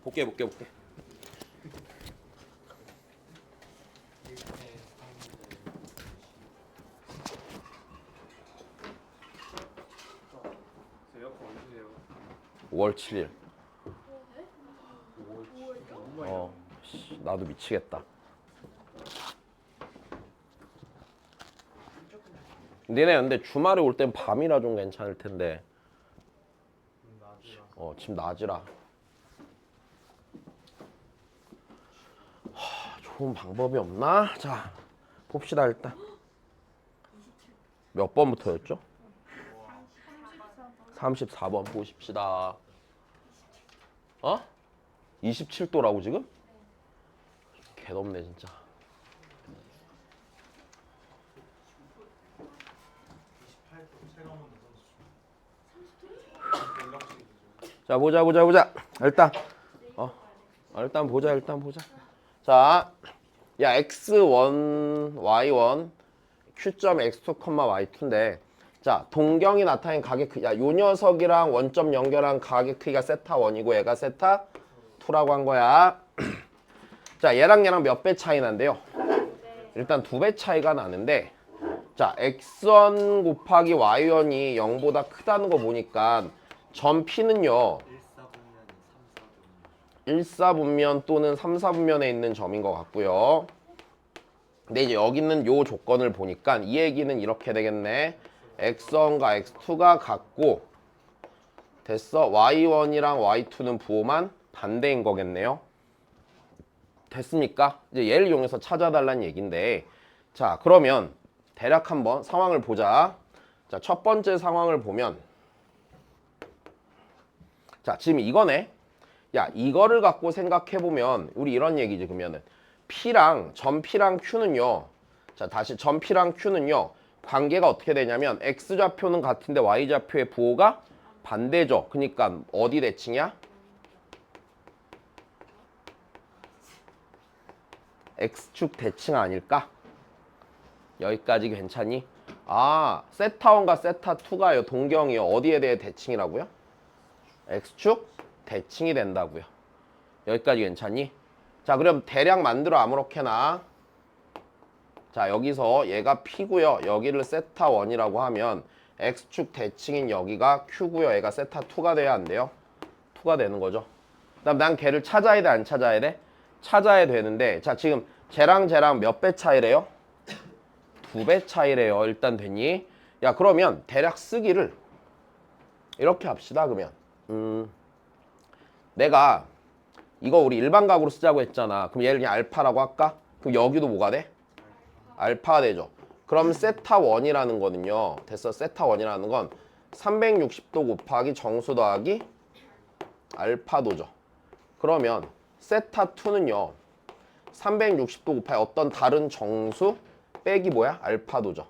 볼게. 에어컨 언제세요? 5월 7일. 나도 미치겠다. 니네 근데 주말에 올 땐 밤이라 좀 괜찮을 텐데. 지금 낮이라. 좋은 방법이 없나? 자, 봅시다 일단. 몇 번부터였죠? 34번 보십시다. 27도라고 지금? 개덥네 진짜. 28도 체감 온도 자, 보자. 일단 보자. 자, 야, x1, y1, q.x2, y2인데, 자, 동경이 나타낸 가게 크기. 야, 요 녀석이랑 원점 연결한 가게 크기가 세타 1이고 얘가 세타 2라고 한 거야. 자, 얘랑 몇 배 차이 난대요? 일단 2배 차이가 나는데, 자, x1 곱하기 y1이 0보다 크다는 거 보니까 점 P는요 1사분면 또는 3사분면에 있는 점인 것 같고요. 근데 이제 여기 있는 요 조건을 보니까 이 얘기는 이렇게 되겠네. x1과 x2가 같고 됐어. y1이랑 y2는 부호만 반대인 거겠네요. 됐습니까? 이제 얘를 이용해서 찾아달라는 얘기인데, 자, 그러면 대략 한번 상황을 보자. 자, 첫 번째 상황을 보면, 자, 지금 이거네. 야, 이거를 갖고 생각해보면 우리 이런 얘기지. 그러면은 점 P랑 Q는요, 자, 다시 점 P랑 Q는요 관계가 어떻게 되냐면 X좌표는 같은데 Y좌표의 부호가 반대죠. 그러니까 어디 대칭이야? X축 대칭 아닐까? 여기까지 괜찮니? 아, 세타1과 세타2가요 동경이요 어디에 대해 대칭이라고요? X축 대칭이 된다고요. 여기까지 괜찮니? 자, 그럼 대략 만들어 아무렇게나. 자, 여기서 얘가 P고요. 여기를 세타1이라고 하면 X축 대칭인 여기가 Q고요. 얘가 세타2가 돼야 안 돼요? 2가 되는 거죠. 그다음 난 걔를 찾아야 돼, 안 찾아야 돼? 찾아야 되는데, 자, 지금 쟤랑 몇 배 차이래요? 2배 차이래요. 일단 됐니? 야, 그러면 대략 쓰기를 이렇게 합시다. 그러면 내가 이거 우리 일반 각으로 쓰자고 했잖아. 그럼 얘를 그냥 알파라고 할까? 그럼 여기도 뭐가 돼? 알파가 되죠. 그럼 세타1이라는 거는요. 됐어. 세타1이라는 건 360도 곱하기 정수 더하기 알파도죠. 그러면 세타2는요. 360도 곱하기 어떤 다른 정수 빼기 뭐야? 알파도죠.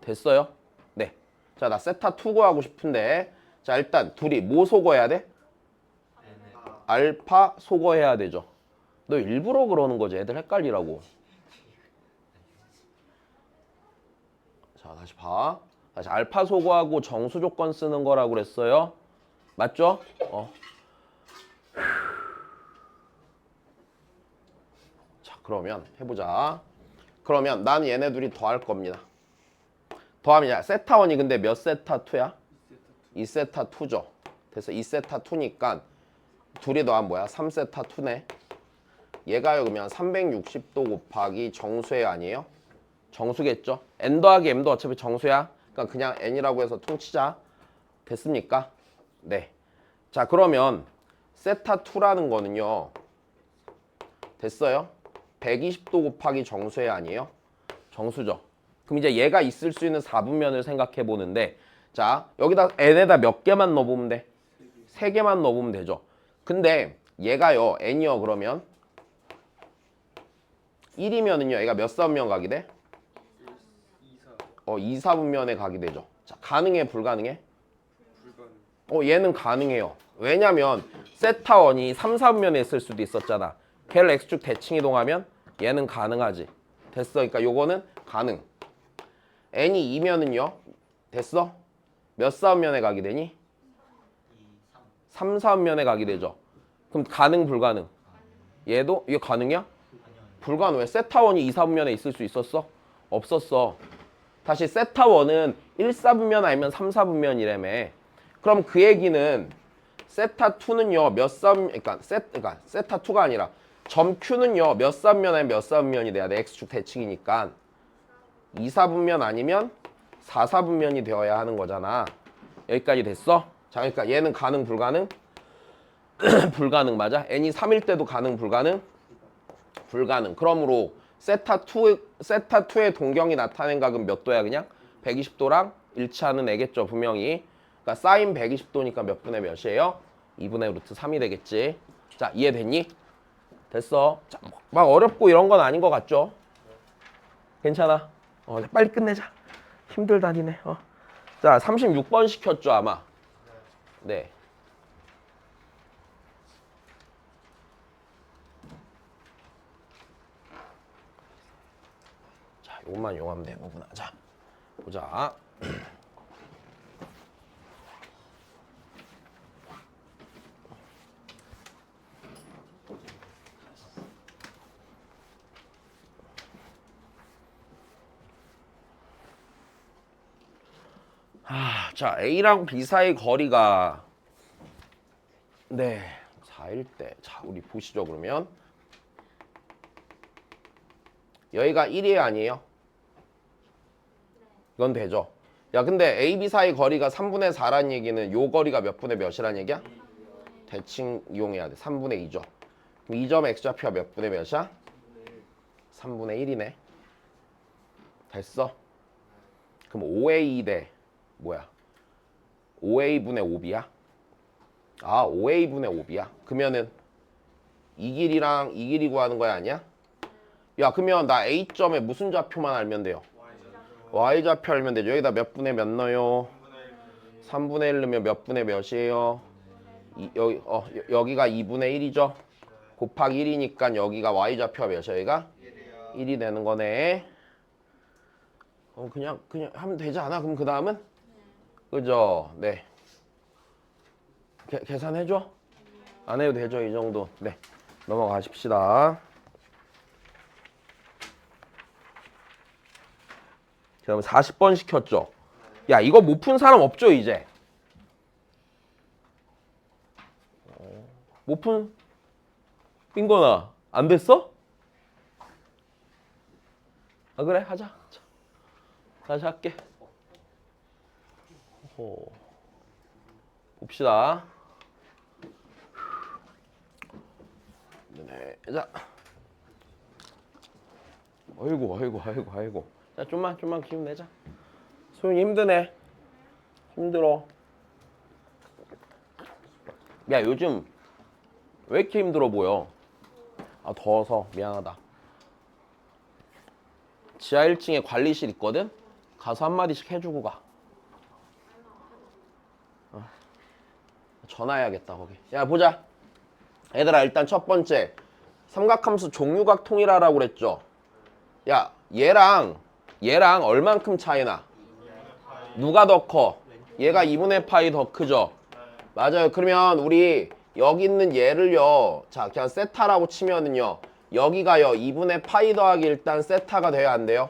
됐어요? 네. 자, 나 세타2 구하고 싶은데, 자, 일단 둘이 뭐 소거해야 돼? 알파 소거해야 되죠. 너 일부러 그러는 거지. 애들 헷갈리라고. 자, 다시 봐. 다시 알파 소거하고 정수 조건 쓰는 거라고 그랬어요. 맞죠? 자, 그러면 해보자. 그러면 난 얘네 둘이 더할 겁니다. 더하면 세타1이 근데 몇 세타2야? 2세타2죠. 그래서 2세타2니까 둘이 더하면 뭐야? 3세타2네. 얘가요 그러면 360도 곱하기 정수의 아니에요? 정수겠죠? n 더하기 m도 어차피 정수야. 그러니까 그냥 n이라고 해서 통치자. 됐습니까? 네. 자, 그러면 세타2라는 거는요. 됐어요? 120도 곱하기 정수의 아니에요? 정수죠. 그럼 이제 얘가 있을 수 있는 4분면을 생각해 보는데, 자, 여기다 n에다 몇 개만 넣어보면 돼? 3개만 넣어보면 되죠. 근데 얘가요 n이요 그러면 1이면은요 얘가 몇 사분면 각이 돼? 2사분면에 각이 되죠. 자, 가능해 불가능해? 얘는 가능해요. 왜냐면 세타1이 3사분면에 있을 수도 있었잖아. 걔를 X축 대칭 이동하면 얘는 가능하지. 됐어. 그러니까 요거는 가능. n이 2면은요 됐어? 몇 사분면에 각이 되니? 3사분면에 각이 되죠. 그럼 가능 불가능? 얘도? 이게 가능이야? 불가능. 왜? 세타원이 2, 4분면에 있을 수 있었어? 없었어. 다시 세타원은 1, 4분면 아니면 3, 4분면이라며. 그럼 그 얘기는 세타2는요 몇 3, 그러니까 세타2가 아니라 점 Q는요 몇 3면 아니면 몇 4분면이 돼야 돼. X축 대칭이니까 2, 4분면 아니면 4, 4분면이 되어야 하는 거잖아. 여기까지 됐어? 자, 그러니까 얘는 가능 불가능? 불가능 맞아? n이 3일 때도 가능 불가능? 불가능. 그러므로 세타2의 동경이 나타낸 각은 몇 도야 그냥? 120도랑 일치하는 애겠죠 분명히. 그러니까 사인 120도니까 몇 분의 몇이에요? 2분의 루트 3이 되겠지. 자, 이해됐니? 됐어. 자, 막 어렵고 이런 건 아닌 것 같죠? 괜찮아. 빨리 끝내자. 힘들다니네. 자, 36번 시켰죠 아마. 네. 자, 요것만 용하면 되는구나. 자, 보자. 자, A랑 B 사이 거리가 네 4일 때. 자, 우리 보시죠 그러면. 여기가 1이 아니에요? 이건 되죠. 야, 근데 A, B 사이 거리가 3분의 4란 얘기는 요 거리가 몇 분의 몇이란 얘기야? 대칭 이용해야 돼. 3분의 2죠. 그럼 2점 X좌표가 몇 분의 몇이야? 3분의 1이네. 됐어. 그럼 5A 대 뭐야? 5A분의 5B야? 아, 5A분의 5B야? 그러면은 이 길이랑 이 길이 구하는 거야 아니야? 야, 그러면 나 A점에 무슨 좌표만 알면 돼요? Y좌표 알면 되죠. 여기다 몇 분의 몇 넣어요? 3분의 1 넣으면 몇 분의 몇이에요? 여기가 2분의 1이죠? 곱하기 1이니까 여기가 Y좌표가 몇이야? 여기가? 1이 되는 거네. 그냥 하면 되지 않아? 그럼 그 다음은? 그죠? 네. 계산해줘? 안 해도 되죠? 이 정도. 네. 넘어가십시다. 그럼 40번 시켰죠? 야, 이거 못 푼 사람 없죠, 이제? 못 푼? 빈거나 안 됐어? 아, 그래, 하자. 자, 다시 할게. 봅시다. 네, 자. 아이고. 자, 좀만 기운 내자. 소윤이 힘드네. 힘들어. 야, 요즘 왜 이렇게 힘들어 보여? 아, 더워서 미안하다. 지하 1층에 관리실 있거든? 가서 한마디씩 해주고 가. 전화해야겠다 거기. 야, 보자. 얘들아, 일단 첫 번째 삼각함수 종류각 통일하라고 그랬죠? 야, 얘랑 얼만큼 차이나? 누가 더 커? 얘가 2분의 파이 더 크죠? 맞아요. 그러면 우리 여기 있는 얘를요, 자, 그냥 세타라고 치면은요, 여기가요 2분의 파이 더하기 일단 세타가 돼야 안 돼요?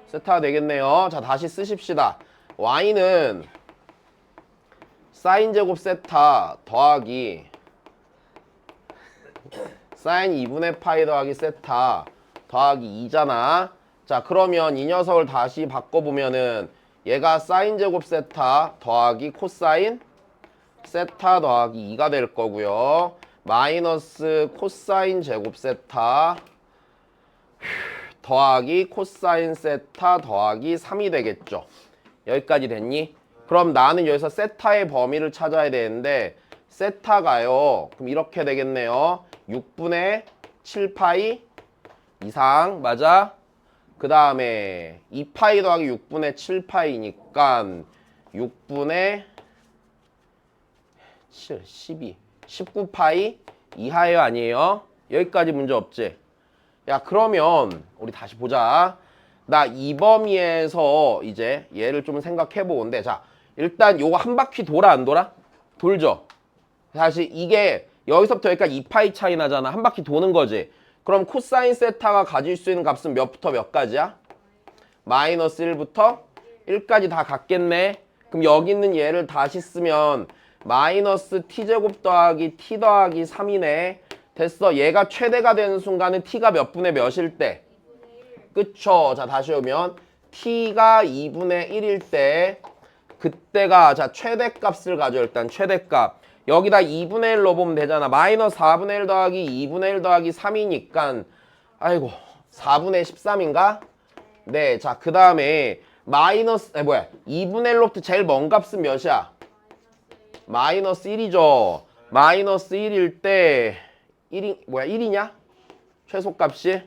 세타가 되겠네요. 자, 다시 쓰십시다. y는 사인 제곱 세타 더하기 사인 2분의 파이 더하기 세타 더하기 2잖아. 자, 그러면 이 녀석을 다시 바꿔보면은 얘가 사인 제곱 세타 더하기 코사인 세타 더하기 2가 될 거고요. 마이너스 코사인 제곱 세타 더하기 코사인 세타 더하기 3이 되겠죠. 여기까지 됐니? 그럼 나는 여기서 세타의 범위를 찾아야 되는데 세타가요, 그럼 이렇게 되겠네요. 6분의 7파이 이상, 맞아? 그 다음에 2파이 더하기 6분의 7파이니까 6분의 7, 12, 19파이 이하예요 아니에요? 여기까지 문제 없지? 야, 그러면 우리 다시 보자. 나 이 범위에서 이제 얘를 좀 생각해 보건데, 자, 일단 요거 한 바퀴 돌아 안 돌아? 돌죠? 사실 이게 여기서부터 여기까지 2파이 차이 나잖아. 한 바퀴 도는 거지. 그럼 코사인 세타가 가질 수 있는 값은 몇부터 몇까지야? 마이너스 1부터 1까지 다 같겠네. 그럼 여기 있는 얘를 다시 쓰면 마이너스 t제곱 더하기 t 더하기 3이네. 됐어. 얘가 최대가 되는 순간은 t가 몇 분의 몇일 때? 그쵸. 자, 다시 오면 t가 2분의 1일 때 그때가 자 최대값을 가져. 일단 최대값 여기다 2분의 1로 보면 되잖아. 마이너스 4분의 1 더하기 2분의 1 더하기 3이니까 아이고 4분의 13인가? 네. 자, 그 다음에 마이너스 2분의 1로부터 제일 먼 값은 몇이야? 마이너스 1이죠. 마이너스 1일 때 1이냐? 최소값이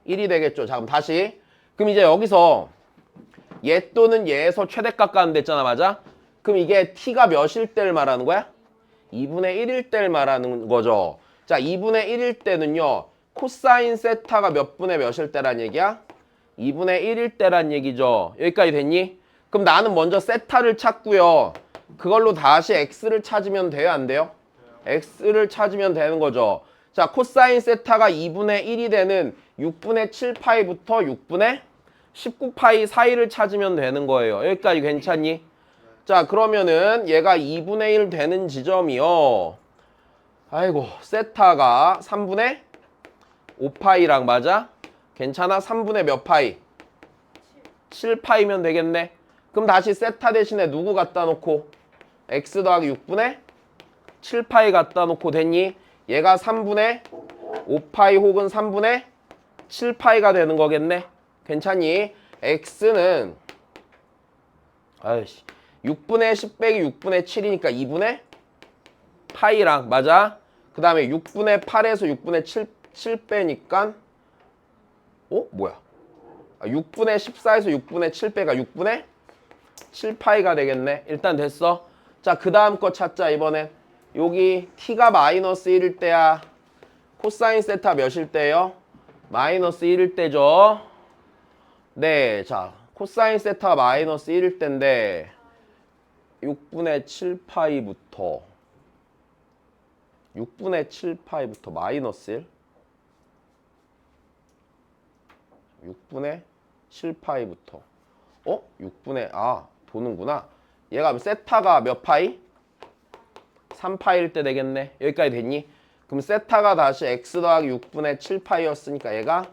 1이 되겠죠. 자, 그럼 다시. 그럼 이제 여기서 얘 또는 얘에서 최대값 가는 됐잖아. 맞아? 그럼 이게 t가 몇일 때를 말하는 거야? 2분의 1일 때를 말하는 거죠. 자, 2분의 1일 때는요. 코사인 세타가 몇 분의 몇일 때란 얘기야? 2분의 1일 때란 얘기죠. 여기까지 됐니? 그럼 나는 먼저 세타를 찾고요. 그걸로 다시 x를 찾으면 돼요? 안 돼요? x를 찾으면 되는 거죠. 자, 코사인 세타가 2분의 1이 되는 6분의 7파이부터 6분의 19파이 사이를 찾으면 되는 거예요. 여기까지 괜찮니? 자, 그러면은 얘가 2분의 1 되는 지점이요. 아이고, 세타가 3분의 5파이랑 맞아? 괜찮아? 3분의 몇 파이? 7파이면 되겠네. 그럼 다시 세타 대신에 누구 갖다 놓고? x 더하기 6분의 7파이 갖다 놓고 됐니? 얘가 3분의 5파이 혹은 3분의 7파이가 되는 거겠네. 괜찮니? x는 아이씨 6분의 10 빼기 6분의 7이니까 2분의 파이랑 맞아? 그 다음에 6분의 8에서 6분의 7 빼니까 뭐야? 6분의 14에서 6분의 7 빼가 6분의 7파이가 되겠네. 일단 됐어. 자, 그 다음 거 찾자. 이번엔 여기 t가 마이너스 1일 때야. 코사인 세타 몇일 때요? 마이너스 1일 때죠. 네, 자, 코사인 세타 마이너스 1일 때인데 6분의 7파이부터 6분의 7파이부터 마이너스 1 6분의 7파이부터 6분의 도는구나. 얘가 그럼 세타가 몇 파이? 3파이일 때 되겠네. 여기까지 됐니? 그럼 세타가 다시 x 더하기 6분의 7파이였으니까 얘가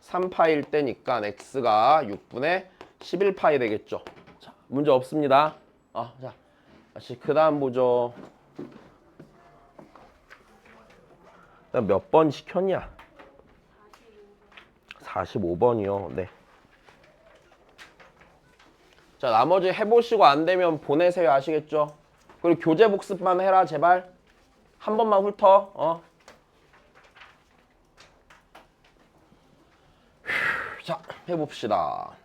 3파이일 때니까 x가 6분의 11파이 되겠죠. 자, 문제 없습니다. 자, 다시 그 다음 보죠. 몇 번 시켰냐? 45번이요. 네. 자, 나머지 해보시고 안 되면 보내세요. 아시겠죠? 그리고 교재 복습만 해라. 제발. 한 번만 훑어. 자, 해봅시다.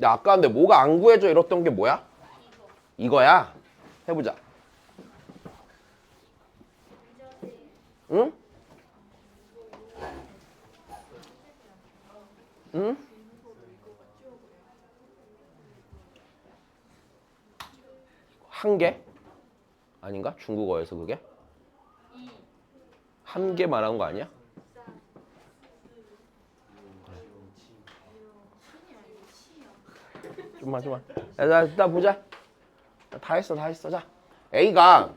야, 아까 근데 뭐가 안 구해져 이랬던 게 뭐야? 이거야. 해보자. 응? 응? 한 개? 아닌가? 중국어에서 그게? 한 개 말하는 거 아니야? 좀만. 자, 일단 보자. 다 했어. 자, A가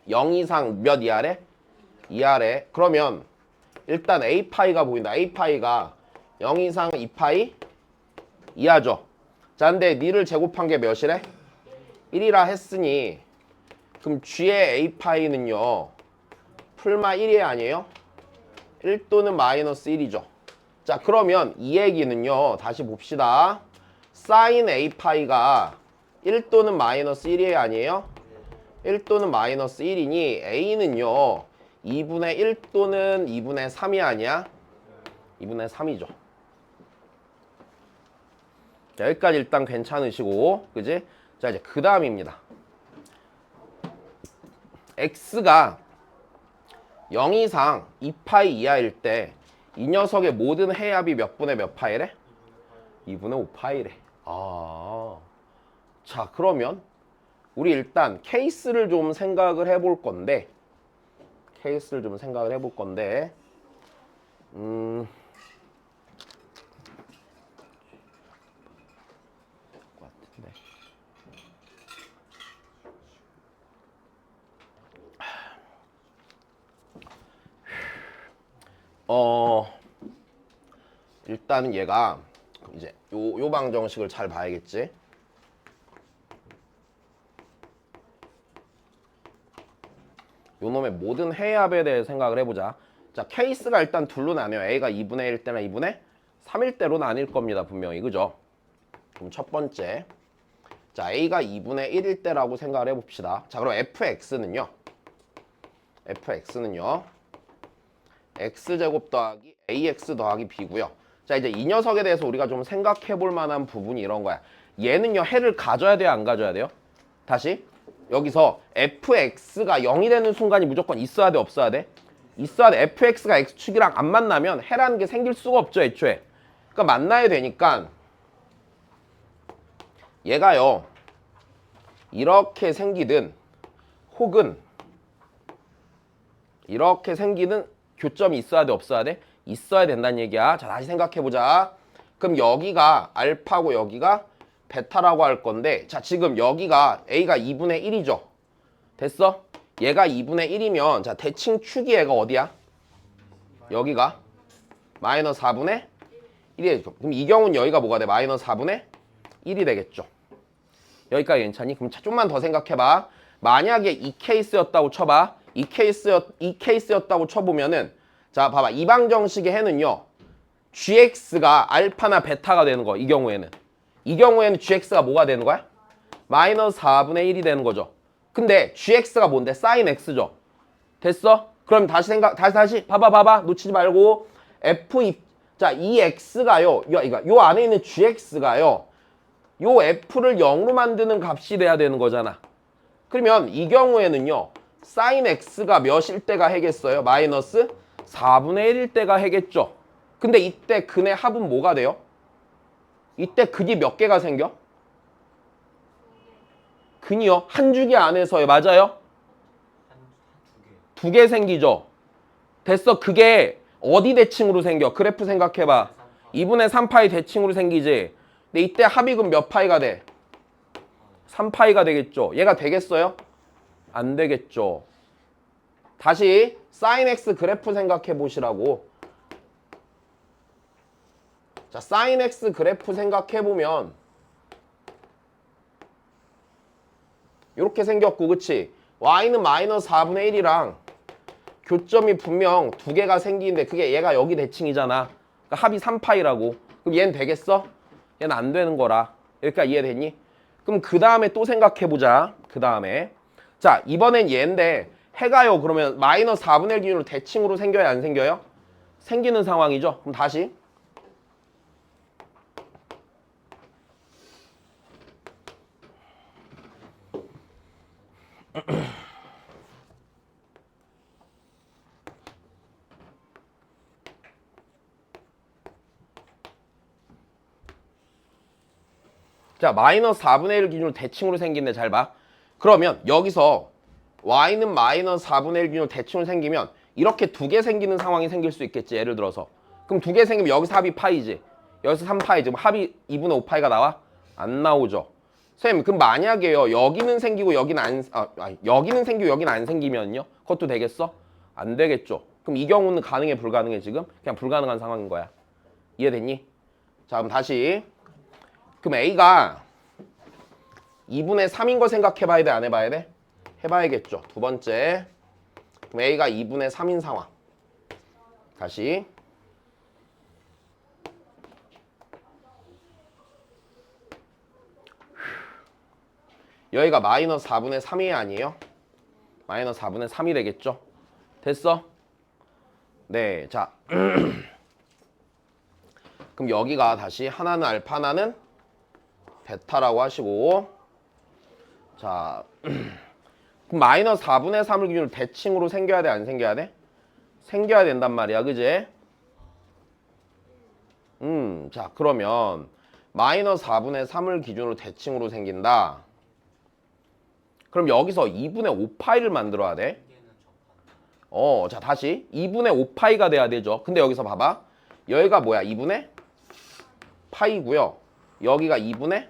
0 이상 몇 이하래? 2하래. 그러면 일단 A파이가 보인다. A파이가 0 이상 2파이 이하죠. 자, 근데 니를 제곱한 게 몇이래? 1이라 했으니 그럼 G의 A파이는요 풀마 1이 아니에요? 1 또는 마이너스 1이죠. 자, 그러면 이 얘기는요 다시 봅시다. 사인 A파이가 1 또는 마이너스 1이 아니에요? 1 또는 마이너스 1이니 A는요 2분의 1 또는 2분의 3이 아니야? 2분의 3이죠. 자, 여기까지 일단 괜찮으시고, 그지? 자, 이제 그 다음입니다. x가 0 이상 2파이 이하일 때 이 녀석의 모든 해압이 몇 분의 몇 파이래? 2분의 5파이래. 자, 그러면 우리 일단 케이스를 좀 생각을 해볼 건데 같은데. 일단은 얘가 이제 요 방정식을 잘 봐야겠지. 요 놈의 모든 해압에 대해 생각을 해보자. 자, 케이스가 일단 둘로 나뉘어요. A가 2분의 1 때나 2분의 3일 때로 나뉠 겁니다. 분명히. 그죠? 그럼 첫 번째. 자, A가 2분의 1일 때라고 생각을 해봅시다. 자, 그럼 fx는요. x제곱 더하기 ax 더하기 b고요. 자, 이제 이 녀석에 대해서 우리가 좀 생각해 볼 만한 부분이 이런 거야. 얘는요, 해를 가져야 돼요, 안 가져야 돼요? 다시. 여기서 fx가 0이 되는 순간이 무조건 있어야 돼, 없어야 돼? 있어야 돼. fx가 x축이랑 안 만나면 해라는 게 생길 수가 없죠, 애초에. 그러니까 만나야 되니까 얘가요, 이렇게 생기든 혹은 이렇게 생기는 교점이 있어야 돼, 없어야 돼? 있어야 된다는 얘기야. 자, 다시 생각해보자. 그럼 여기가 알파고 여기가 베타라고 할 건데, 자, 지금 여기가 A가 2분의 1이죠. 됐어? 얘가 2분의 1이면, 자, 대칭축이 얘가 어디야? 여기가 마이너스 4분의 1이 되죠. 그럼 이 경우는 여기가 뭐가 돼? 마이너스 4분의 1이 되겠죠. 여기까지 괜찮니? 그럼 좀만 더 생각해봐. 만약에 이 케이스였다고 쳐봐. 이 케이스였다고 쳐보면은, 자, 봐봐. 이 방정식의 해는요, gx가 알파나 베타가 되는 거. 이 경우에는 gx가 뭐가 되는 거야? 마이너스 4분의 1이 되는 거죠. 근데 gx가 뭔데? sin x죠. 됐어? 그럼 다시 봐봐. 놓치지 말고 자, 이 x가요. 요 안에 있는 gx가요. 요 f를 0으로 만드는 값이 돼야 되는 거잖아. 그러면 이 경우에는요, sin x가 몇일 때가 해겠어요? 마이너스 4분의 1일 때가 해겠죠. 근데 이때 근의 합은 뭐가 돼요? 이때 근이 몇 개가 생겨? 근이요? 한 주기 안에서요. 맞아요? 두 개 생기죠. 됐어. 그게 어디 대칭으로 생겨? 그래프 생각해봐. 2분의 3파이 대칭으로 생기지. 근데 이때 합이 그럼 몇 파이가 돼? 3파이가 되겠죠. 얘가 되겠어요? 안 되겠죠. 다시 sin x 그래프 생각해 보시라고. 자, sin x 그래프 생각해 보면 이렇게 생겼고, 그치? y는 마이너스 4분의 1이랑 교점이 분명 두 개가 생기는데 그게 얘가 여기 대칭이잖아. 그러니까 합이 3파이라고. 그럼 얘는 되겠어? 얘는 안 되는 거라. 여기까지 이해됐니? 그럼 그 다음에 또 생각해 보자. 그 다음에 자, 이번엔 얘인데 해가요. 그러면 마이너스 4분의 1 기준으로 대칭으로 생겨요, 안 생겨요? 생기는 상황이죠. 그럼 다시 자, 마이너스 4분의 1 기준으로 대칭으로 생긴데 잘 봐. 그러면 여기서 y는 마이너스 4분의 1 기준으로 대칭으로 생기면 이렇게 두 개 생기는 상황이 생길 수 있겠지. 예를 들어서. 그럼 두 개 생기면 여기서 합이 파이지. 여기서 3파이지. 그럼 합이 2분의 5파이가 나와? 안 나오죠. 선생님, 그럼 만약에요. 여기는 생기고 여기는 여기는 생기고 여기는 안 생기면요? 그것도 되겠어? 안 되겠죠. 그럼 이 경우는 가능해, 불가능해 지금? 그냥 불가능한 상황인 거야. 이해됐니? 자, 그럼 다시. 그럼 A가 2분의 3인 거 생각해 봐야 돼, 안 해봐야 돼? 해봐야겠죠. 두 번째. 그럼 A가 2분의 3인 상황. 다시. 여기가 마이너스 4분의 3이 아니에요? 마이너스 4분의 3이 되겠죠? 됐어? 네, 자. 그럼 여기가 다시 하나는 알파, 하나는 베타라고 하시고, 자, 그럼 마이너스 4분의 3을 기준으로 대칭으로 생겨야 돼, 안 생겨야 돼? 생겨야 된단 말이야, 그지? 자, 그러면 마이너스 4분의 3을 기준으로 대칭으로 생긴다. 그럼 여기서 2분의 5파이를 만들어야 돼. 자 다시 2분의 5파이가 돼야 되죠. 근데 여기서 봐봐. 여기가 뭐야? 2분의 파이고요. 여기가 2분의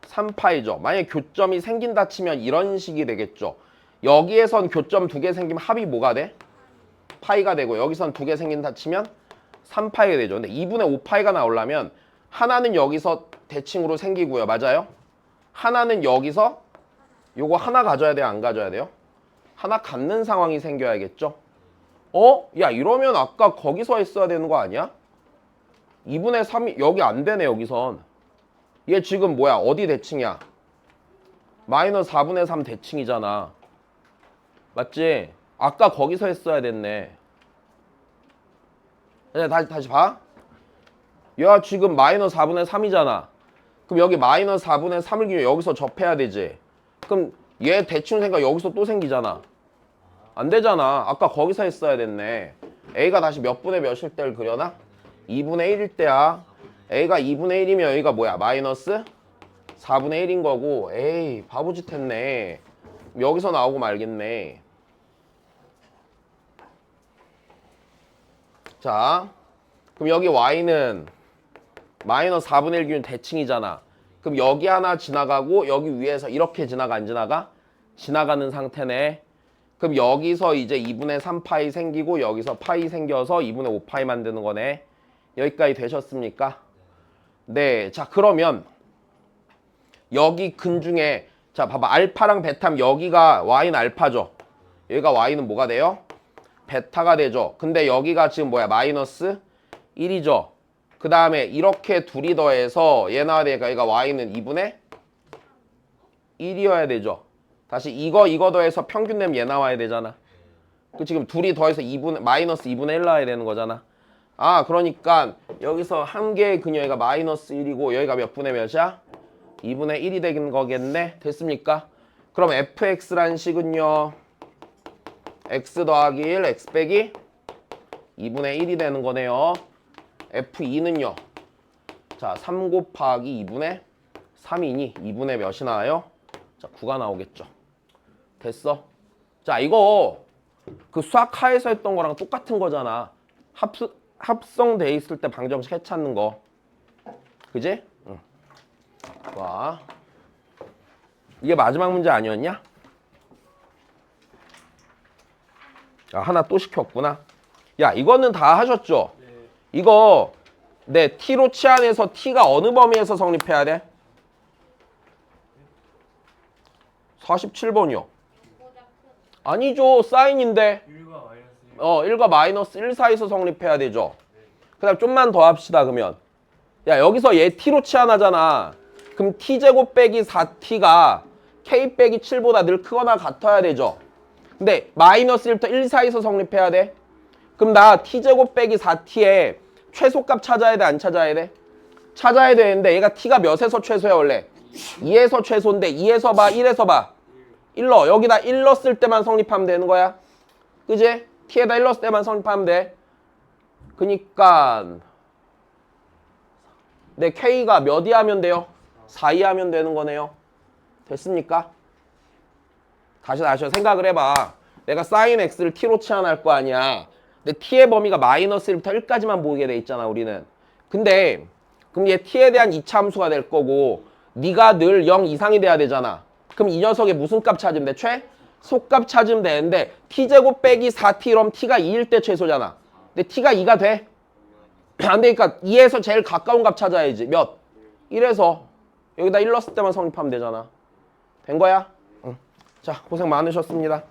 3파이죠. 만약에 교점이 생긴다 치면 이런 식이 되겠죠. 여기에선 교점 2개 생기면 합이 뭐가 돼? 파이가 되고 여기선 2개 생긴다 치면 3파이가 되죠. 근데 2분의 5파이가 나오려면 하나는 여기서 대칭으로 생기고요. 맞아요? 하나는 여기서 요거 하나 가져야 돼요? 안 가져야 돼요? 하나 갖는 상황이 생겨야겠죠? 야 이러면 아까 거기서 했어야 되는 거 아니야? 2분의 3이 여기 안 되네 여기선. 얘 지금 뭐야? 어디 대칭이야? 마이너스 4분의 3 대칭이잖아. 맞지? 아까 거기서 했어야 됐네. 다시 봐. 얘가 지금 마이너스 4분의 3이잖아. 그럼 여기 마이너스 4분의 3을 기준 여기서 접해야 되지. 그럼 얘 대칭 생각 여기서 또 생기잖아. 안 되잖아. 아까 거기서 했어야 됐네. A가 다시 몇 분의 몇일 때를 그려놔? 2분의 1일 때야. A가 2분의 1이면 여기가 뭐야? 마이너스 4분의 1인 거고. 에이 바보짓 했네. 여기서 나오고 말겠네. 자 그럼 여기 Y는 마이너스 4분의 1 기준 대칭이잖아. 그럼 여기 하나 지나가고 여기 위에서 이렇게 지나가 안 지나가? 지나가는 상태네. 그럼 여기서 이제 2분의 3파이 생기고 여기서 파이 생겨서 2분의 5파이 만드는 거네. 여기까지 되셨습니까? 네. 자 그러면 여기 근 중에 자 봐봐. 알파랑 베타면 여기가 Y는 알파죠. 여기가 Y는 뭐가 돼요? 베타가 되죠. 근데 여기가 지금 뭐야? 마이너스 1이죠. 그 다음에 이렇게 둘이 더해서 얘 나와야 되니까 얘가 Y는 2분의 1이어야 되죠. 다시 이거 더해서 평균 내면 얘 나와야 되잖아. 그 지금 둘이 더해서 마이너스 2분의 1 나와야 되는 거잖아. 그러니까 여기서 한 개의 근여가 마이너스 1이고 여기가 몇 분의 몇이야? 2분의 1이 되는 거겠네. 됐습니까? 그럼 fx란 식은요. x 더하기 1, x 빼기 2분의 1이 되는 거네요. f2는요. 자, 3 곱하기 2분의 3이니 2분의 몇이 나와요? 자, 9가 나오겠죠. 됐어? 자, 이거 그 수학 하에서 했던 거랑 똑같은 거잖아. 합성돼 있을 때 방정식 해찾는 거. 그지? 응. 와. 이게 마지막 문제 아니었냐? 하나 또 시켰구나. 야, 이거는 다 하셨죠? 네. 이거 네, t로 치환해서 t가 어느 범위에서 성립해야 돼? 47번이요. 아니죠. 사인인데. 1과 마이너스 1. 1과 마이너스 1 사이에서 성립해야 되죠. 그 다음 좀만 더 합시다. 그러면 야 여기서 얘 t로 치환하잖아. 그럼 t제곱 빼기 4t가 k 빼기 7보다 늘 크거나 같아야 되죠. 근데 마이너스 1부터 1 사이에서 성립해야 돼. 그럼 나 t제곱 빼기 4t의 최소값 찾아야 돼? 안 찾아야 돼? 찾아야 되는데 얘가 t가 몇에서 최소야 원래? 2에서 최소인데 2에서 봐? 1에서 봐? 1러. 여기다 1 넣었을 때만 성립하면 되는 거야. 그지? t에다 1 넣었을 때만 성립하면 돼. 그니까 내 k가 몇 이하면 돼요? 4 이하면 되는 거네요. 됐습니까? 다시 생각을 해봐. 내가 sin x를 t로 치환할 거 아니야. 근데 t의 범위가 마이너스 1부터 1까지만 보게 돼 있잖아 우리는. 근데 그럼 얘 t에 대한 이차함수가 될 거고 네가 늘 0 이상이 돼야 되잖아. 그럼 이 녀석의 무슨 값 찾으면 돼? 최소값 찾으면 되는데 t제곱 빼기 4t 이러면 t가 2일 때 최소잖아. 근데 t가 2가 돼? 안 되니까 2에서 제일 가까운 값 찾아야지. 몇? 1에서 여기다 1 넣었을 때만 성립하면 되잖아. 된 거야? 응. 자, 고생 많으셨습니다.